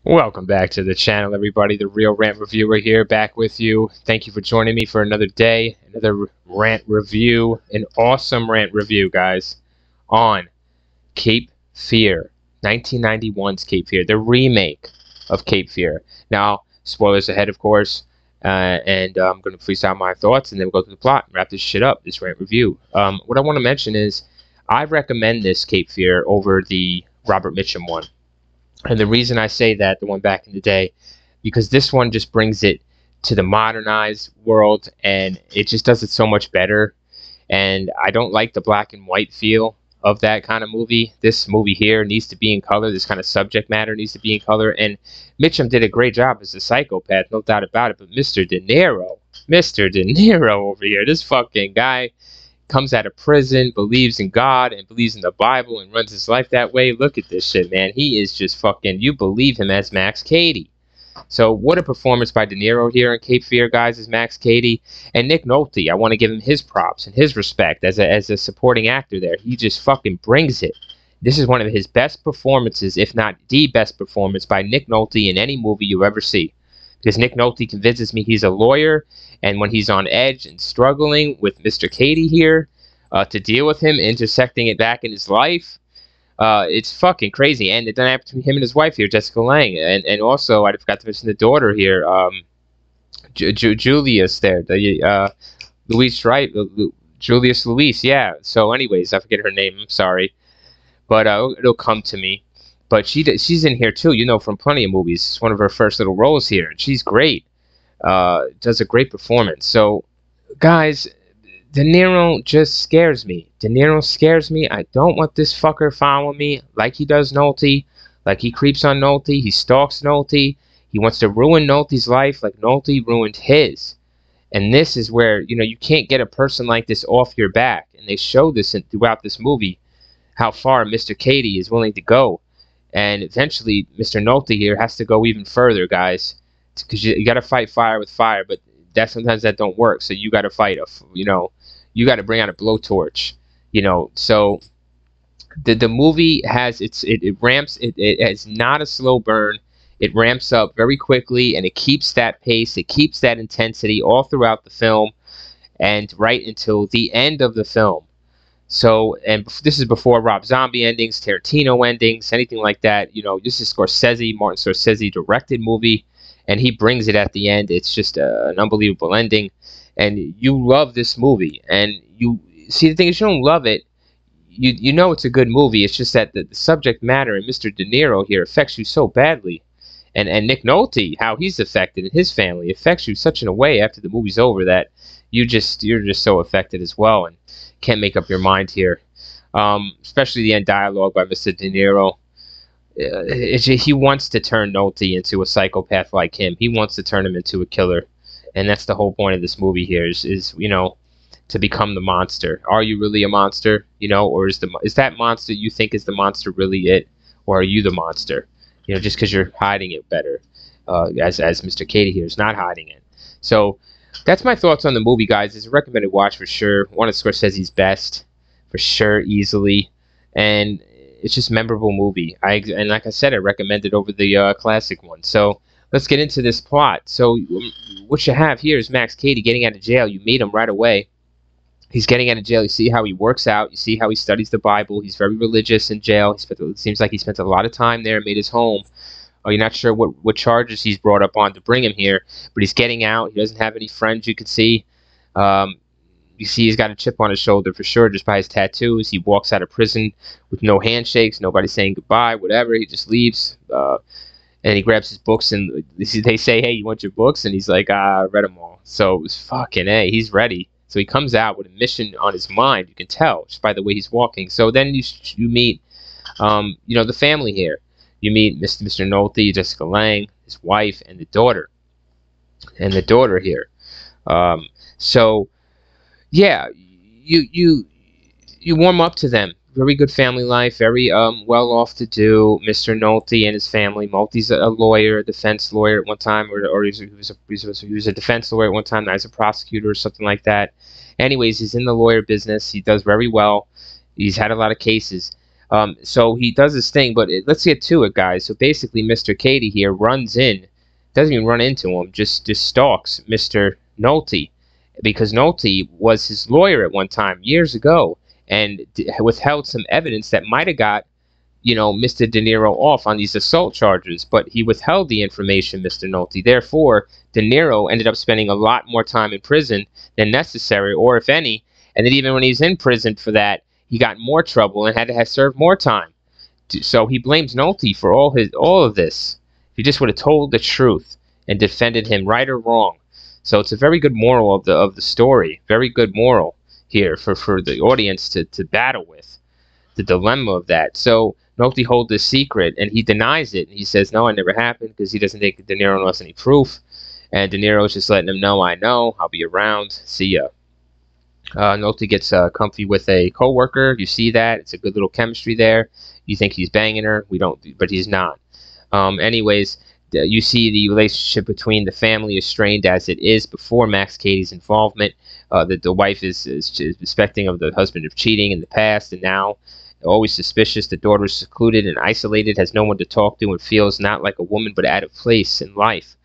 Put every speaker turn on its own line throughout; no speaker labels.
Welcome back to the channel, everybody. The Real Rant Reviewer here, back with you. Thank you for joining me for another day, another rant review, an awesome rant review, guys, on Cape Fear, 1991's Cape Fear, the remake of Cape Fear. Now, spoilers ahead, of course, and I'm going to freestyle my thoughts, and then we'll go through the plot and wrap this shit up, this rant review. What I want to mention is I recommend this Cape Fear over the Robert Mitchum one. And the reason I say that, the one back in the day, because this one just brings it to the modernized world, and it just does it so much better. And I don't like the black and white feel of that kind of movie. This movie here needs to be in color. This kind of subject matter needs to be in color. And Mitchum did a great job as a psychopath, no doubt about it. But Mr. De Niro over here, this fucking guy comes out of prison, believes in God and believes in the Bible and runs his life that way. Look at this shit, man. He is just fucking, you believe him as Max Caddy. So what a performance by De Niro here in Cape Fear, guys, as Max Caddy. And Nick Nolte, I want to give him his props and his respect as a supporting actor there. He just fucking brings it. This is one of his best performances, if not the best performance by Nick Nolte in any movie you ever see. Because Nick Nolte convinces me he's a lawyer, and when he's on edge and struggling with Mr. Caddy here to deal with him, intersecting it back in his life, it's fucking crazy. And the dynamic between him and his wife here, Jessica Lange, and also I forgot to mention the daughter here, Julius there, the Louise, right? Julius Louise, yeah. So, anyways, I forget her name. I'm sorry, but it'll come to me. But she's in here too, you know, from plenty of movies. It's one of her first little roles here, and she's great. Does a great performance. So, guys, De Niro just scares me. De Niro scares me. I don't want this fucker following me like he does Nolte, like he creeps on Nolte. He stalks Nolte. He wants to ruin Nolte's life like Nolte ruined his. And this is where, you know, you can't get a person like this off your back. And they show this throughout this movie, how far Mr. Caddy is willing to go. And eventually, Mr. Nolte here has to go even further, guys, because you got to fight fire with fire, but sometimes that don't work. So you got to fight you got to bring out a blowtorch, you know. So the movie has it ramps. It has not a slow burn. It ramps up very quickly, and it keeps that pace. It keeps that intensity all throughout the film, and right until the end of the film. So, and this is before Rob Zombie endings, Tarantino endings, anything like that. You know, this is Martin Scorsese directed movie, and he brings it at the end. It's just an unbelievable ending, and you love this movie. And you see, the thing is, you don't love it. You know it's a good movie. It's just that the subject matter and Mr. De Niro here affects you so badly, and Nick Nolte, how he's affected and his family affects you such in a way after the movie's over that you're just so affected as well, and can't make up your mind here. Especially the end dialogue by Mr. De Niro. He wants to turn Nolte into a psychopath like him. He wants to turn him into a killer, and that's the whole point of this movie here. Is you know, to become the monster. Are you really a monster? You know, or is that monster you think is the monster really it, or are you the monster? You know, just because you're hiding it better, as Mr. Caddy here is not hiding it. So that's my thoughts on the movie, guys. It's a recommended watch for sure. One of Scorsese's best, for sure, easily. And it's just a memorable movie. And like I said, I recommend it over the classic one. So let's get into this plot. So what you have here is Max Caddy getting out of jail. You meet him right away. He's getting out of jail. You see how he works out. You see how he studies the Bible. He's very religious in jail. It seems like he spent a lot of time there, made his home. You're not sure what charges he's brought up on to bring him here, but he's getting out. He doesn't have any friends, you can see. You see he's got a chip on his shoulder for sure just by his tattoos. He walks out of prison with no handshakes, nobody saying goodbye, whatever. He just leaves, and he grabs his books, and they say, hey, you want your books? And he's like, I read them all. So it was fucking A. He's ready. So he comes out with a mission on his mind. You can tell just by the way he's walking. So then you meet, you know, the family here. You meet Mr. Nolte, Jessica Lange, his wife, and the daughter. Here. So, yeah, you warm up to them. Very good family life, very well off to do. Mr. Nolte and his family. Nolte's a lawyer, a defense lawyer at one time, or he was a defense lawyer at one time. Now he's a prosecutor or something like that. Anyways, he's in the lawyer business. He does very well. He's had a lot of cases. So he does his thing, but let's get to it, guys. So basically, Mr. Caddy here runs in, doesn't even run into him, just stalks Mr. Nolte, because Nolte was his lawyer at one time years ago, and withheld some evidence that might have got Mr. De Niro off on these assault charges, but he withheld the information, Mr. Nolte. Therefore, De Niro ended up spending a lot more time in prison than necessary, or if any. And then even when he's in prison for that, he got in more trouble and had to have served more time. So he blames Nolte for all of this. If he just would have told the truth and defended him, right or wrong. So it's a very good moral of the story. Very good moral here for the audience to battle with. The dilemma of that. So Nolte holds this secret, and he denies it. He says, no, it never happened, because he doesn't think De Niro knows any proof. And De Niro's just letting him know, I know, I'll be around, see ya. Nolte gets comfy with a co-worker. You see that. It's a good little chemistry there. You think he's banging her. We don't, but he's not. Anyways, you see the relationship between the family is strained as it is before Max Caddy's involvement. That the wife is suspecting of the husband of cheating in the past, and now always suspicious. The daughter is secluded and isolated, has no one to talk to, and feels not like a woman but out of place in life.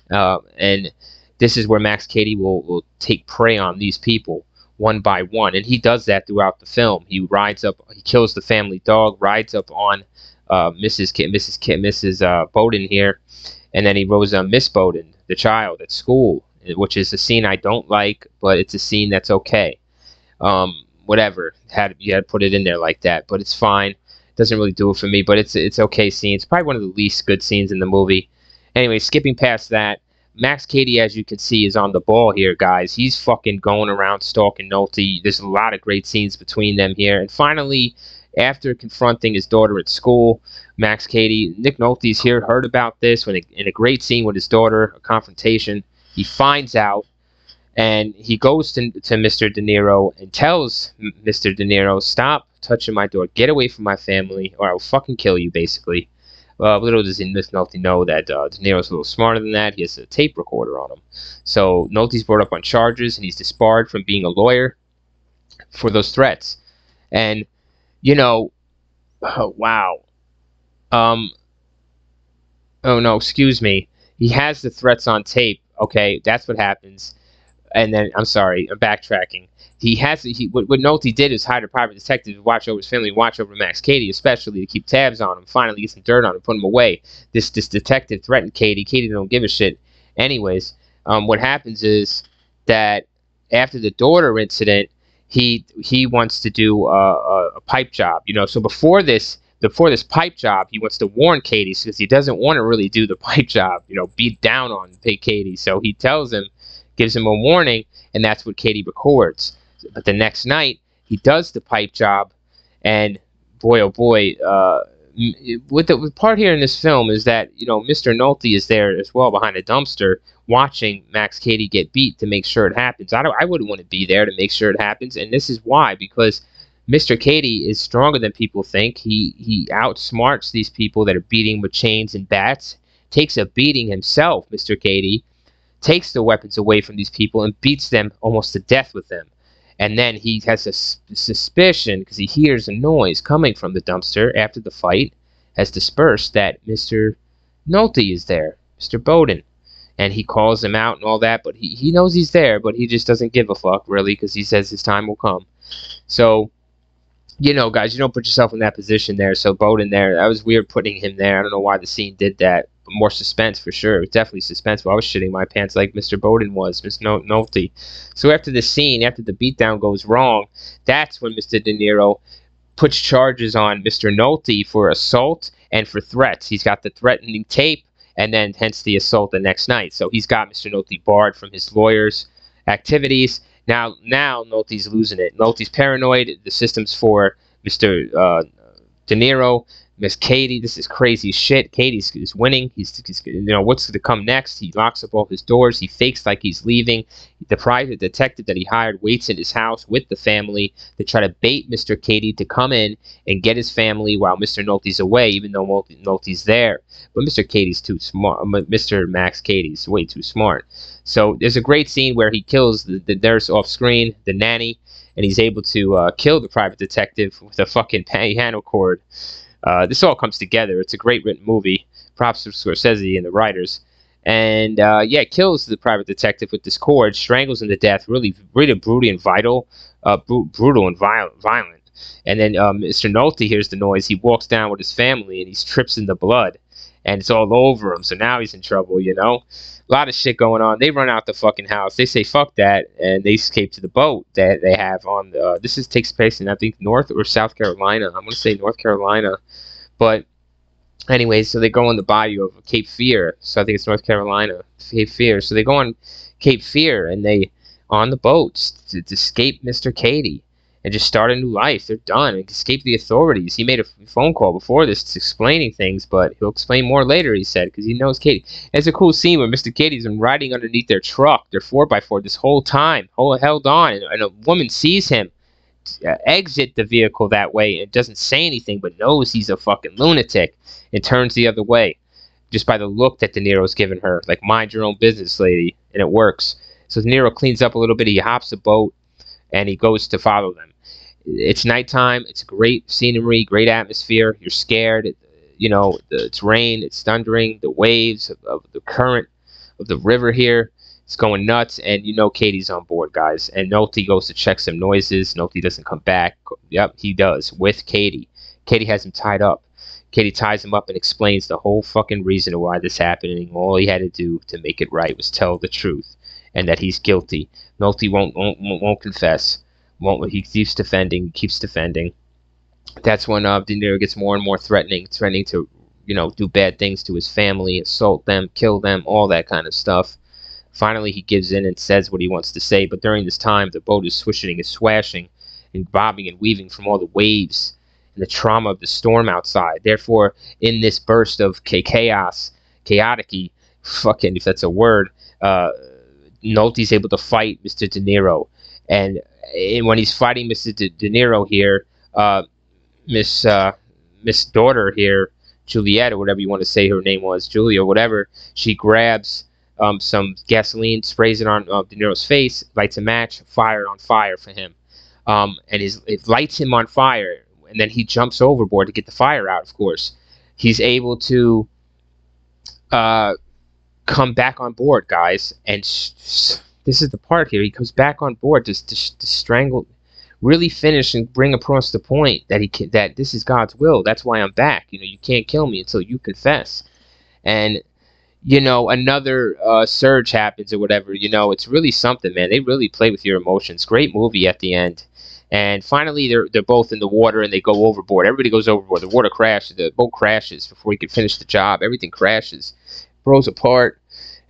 And this is where Max Caddy will take prey on these people one by one, and he does that throughout the film. He kills the family dog, rides up on Mrs. Bowden here, and then he rose on Miss Bowden, the child, at school, which is a scene I don't like, but it's a scene that's okay. Whatever, you had to put it in there like that, but it's fine. It doesn't really do it for me, but it's okay scene. It's probably one of the least good scenes in the movie. Anyway, skipping past that, Max Caddy, as you can see, is on the ball here, guys. He's fucking going around stalking Nolte. There's a lot of great scenes between them here. And finally, after confronting his daughter at school, Max Caddy, Nick Nolte's here, heard about this in a great scene with his daughter, a confrontation. He finds out, and he goes to Mr. De Niro and tells Mr. De Niro, stop touching my daughter. Get away from my family, or I'll fucking kill you, basically. Little does Miss Nolte know that De Niro's a little smarter than that. He has a tape recorder on him. So Nolte's brought up on charges, and he's disbarred from being a lawyer for those threats. And, oh, wow. Oh, no, excuse me. He has the threats on tape. Okay, that's what happens. And then, I'm sorry, I'm backtracking. What Nolte did is hire a private detective to watch over his family, watch over Max Caddy, especially to keep tabs on him, finally get some dirt on him, put him away. This detective threatened Caddy. Caddy don't give a shit. Anyways, what happens is that after the daughter incident, he wants to do a pipe job. So before this pipe job, he wants to warn Caddy because he doesn't want to really do the pipe job, beat down on Caddy. So he tells him, gives him a warning, and that's what Caddy records. But the next night, he does the pipe job, and boy, oh boy, the part here in this film is that, Mr. Nolte is there as well behind a dumpster watching Max Caddy get beat to make sure it happens. I wouldn't want to be there to make sure it happens, and this is why, because Mr. Caddy is stronger than people think. He outsmarts these people that are beating with chains and bats, takes a beating himself, Mr. Caddy, takes the weapons away from these people and beats them almost to death with them. And then he has a suspicion, because he hears a noise coming from the dumpster after the fight has dispersed, that Mr. Nolte is there, Mr. Bowden. And he calls him out and all that, but he knows he's there, but he just doesn't give a fuck, really, because he says his time will come. So, guys, you don't put yourself in that position there. So Bowden there, that was weird putting him there. I don't know why the scene did that. More suspense for sure. It was definitely suspenseful. I was shitting my pants like Mr. Bowden was, Mr. Nolte. So after the scene, after the beatdown goes wrong, that's when Mr. De Niro puts charges on Mr. Nolte for assault and for threats. He's got the threatening tape, and then hence the assault the next night. So he's got Mr. Nolte barred from his lawyer's activities. Now Nolte's losing it. Nolte's paranoid. The system's for Mr. De Niro. Miss Caddy, this is crazy shit. Caddy's winning. He's what's to come next? He locks up all his doors. He fakes like he's leaving. The private detective that he hired waits in his house with the family to try to bait Mr. Caddy to come in and get his family while Mr. Nolte's away, even though Nolte's there. But Mr. Caddy's too smart. Mr. Max Caddy's way too smart. So there's a great scene where he kills the nurse off screen, the nanny, and he's able to kill the private detective with a fucking piano chord. This all comes together. It's a great written movie. Props to Scorsese and the writers. And yeah, kills the private detective with this cord, strangles him to death. Really, really brutal and brutal and violent. And then Mr. Nolte hears the noise. He walks down with his family, and he trips in the blood, and it's all over him. So now he's in trouble. A lot of shit going on. They run out the fucking house. They say fuck that, and they escape to the boat that they have on. Takes place in, I think, North or South Carolina. I'm gonna say North Carolina, but anyways, so they go on the bayou of Cape Fear. So I think it's North Carolina, Cape Fear. So they go on Cape Fear, and they on the boats to escape Mr. Caddy and just start a new life. They're done and escape the authorities. He made a phone call before this explaining things, but he'll explain more later, he said, because he knows Caddy. It's a cool scene where Mr. Caddy's been riding underneath their truck, their 4x4, this whole time, held on, and a woman sees him exit the vehicle that way and doesn't say anything, but knows he's a fucking lunatic and turns the other way just by the look that De Niro's given her. Like, mind your own business, lady. And it works. So De Niro cleans up a little bit. He hops a boat, and he goes to follow them. It's nighttime. It's great scenery, great atmosphere. You're scared. It's rain. It's thundering. The waves of the current of the river here. It's going nuts, and Katie's on board, guys. And Nolte goes to check some noises. Nolte doesn't come back. Yep, he does, with Katie. Katie has him tied up. Katie ties him up and explains the whole fucking reason why this happened, and all he had to do to make it right was tell the truth, and that he's guilty. Nolte won't confess. He keeps defending. That's when De Niro gets more and more threatening to, do bad things to his family, assault them, kill them, all that kind of stuff. Finally, he gives in and says what he wants to say, but during this time, the boat is swishing and swashing and bobbing and weaving from all the waves and the trauma of the storm outside. Therefore, in this burst of chaotic-y, fucking, if that's a word, Nolte's able to fight Mr. De Niro. And when he's fighting Mr. De Niro here, Miss Daughter here, Juliet, or whatever you want to say her name was, Julia or whatever, she grabs some gasoline, sprays it on De Niro's face, lights a match, fire on fire for him. And it lights him on fire, and then he jumps overboard to get the fire out, of course. He's able to come back on board, guys, and this is the part here. He comes back on board to strangle, really finish and bring across the point that this is God's will. That's why I'm back. You can't kill me until you confess. And another surge happens or whatever. It's really something, man. They really play with your emotions. Great movie at the end. And finally, they're both in the water and they go overboard. Everybody goes overboard. The water crashes. The boat crashes before he can finish the job. Everything crashes, blows apart,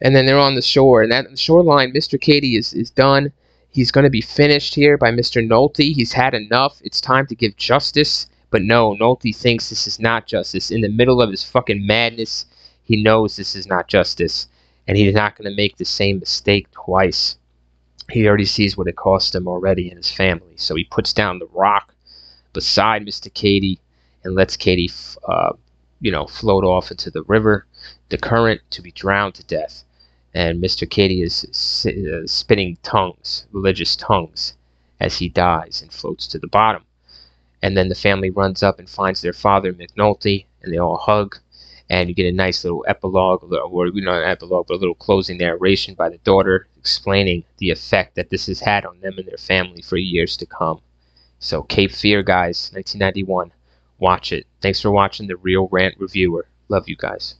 and then they're on the shore. And at the shoreline, Mr. Caddy is done. He's going to be finished here by Mr. Nolte. He's had enough. It's time to give justice. But no, Nolte thinks this is not justice. In the middle of his fucking madness, he knows this is not justice, and he's not going to make the same mistake twice. He already sees what it cost him already and his family, so he puts down the rock beside Mr. Caddy and lets Caddy, float off into the river, the current, to be drowned to death. And Mr. Caddy is spitting tongues, religious tongues, as he dies and floats to the bottom. And then the family runs up and finds their father, McNulty, and they all hug. And you get a nice little epilogue, or not an epilogue, but a little closing narration by the daughter explaining the effect that this has had on them and their family for years to come. So Cape Fear, guys, 1991. Watch it. Thanks for watching The Real Rant Reviewer. Love you guys.